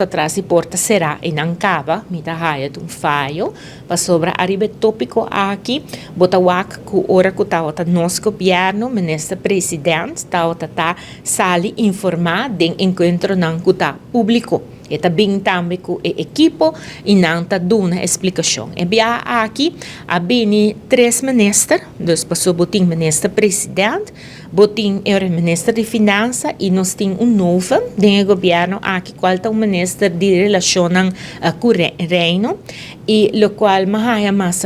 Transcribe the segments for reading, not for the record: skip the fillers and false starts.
atrás e porta será em Ancaba, me dá raia de falho, para sobre arriba tópico aqui, botawak que ora que tá nosso governo, ministro presidente, tá sali informar de encontro não que tá público. E também também com a equipe e não tá dando explicação. E bem aqui, há bem 3 ministros, dus passou botim ministro presidente, botim era ministro de finanças e nós temos novo dentro do governo aqui, qual é o ministro de relações com o reino, e o qual é mais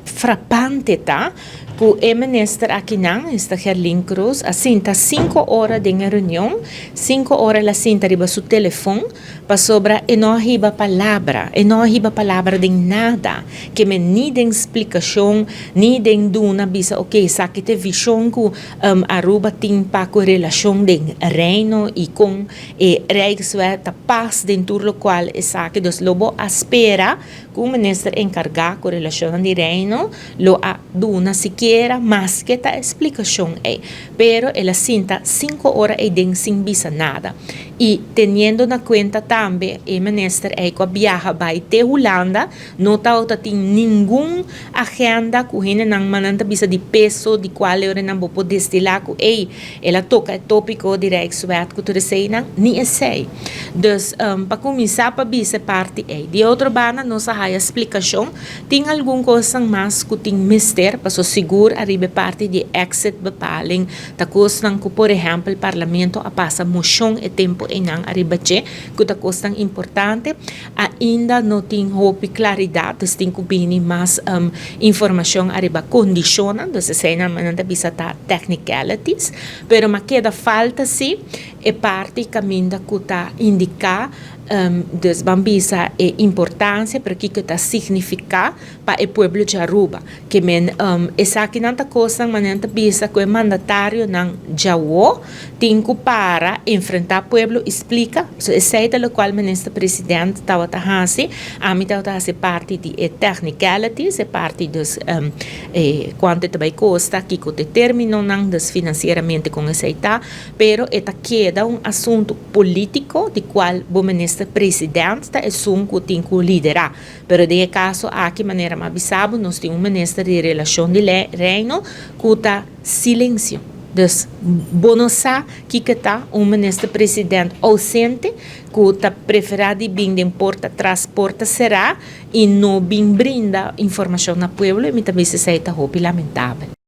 frappante, tá? Que o ministro aqui não, está Gerlin Cruz, assim, está 5 horas de reunião, 5 horas ela senta riba seu telefone, para sobre, e não riba palavra de nada, que me nem de explicação, nem de duna, bisa, ok, sabe te visão que Aruba tem para com relação de reino e com e Rijkswet, paz dentro do qual é sabe, dos lobo espera que o ministro encarregado com relação de reino, lo a duna siquiera mais que a explicação é, pero ela senta 5 horas e den sem bisa nada. E tendo na conta também, o ministro é que viaja vai te Holanda, não tem nenhuma agenda que ele não manda bisa de peso, de qual ele não pode destilar, que ela toca o tópico de Rijkswet, que tu sei, nem sei. Então, para começar, para bisa parte é. De outra banda, nossa a explicação, tem alguma coisa mais que tem mistério, para seguro arriba parte de exit bepaling, ta coisa que, por exemplo, o parlamento a passa moção e tempo em não arriba que ta coisa importante, ainda não tem hope claridade, tem que vir mais informação arriba condiciona, então se não manda bisa ta technicalities, pero ma queda falta sim é parte caminho que ta indicar dus bambisa é importância para que está significar para o povo de Aruba que men essa aqui não tá coisa manenta bisa que o mandatário não jawo tem que para enfrentar o povo explica so essa é o qual ministro presidente estava assim a mim estava assim parte de technicalities é parte dos quanto também custa que o determinam não dos financeiramente com essa tá pero eta queda assunto político de qual o ministro presidente é que tem que liderar. Pero de caso, aqui maneira mais bisabo, nós temos ministro de relação de reino que está silêncio. Então, bonosa que está ministro presidente ausente, que está preferido bem de porta transporta será e não bem brinda informação na povo, e também se sai lamentável.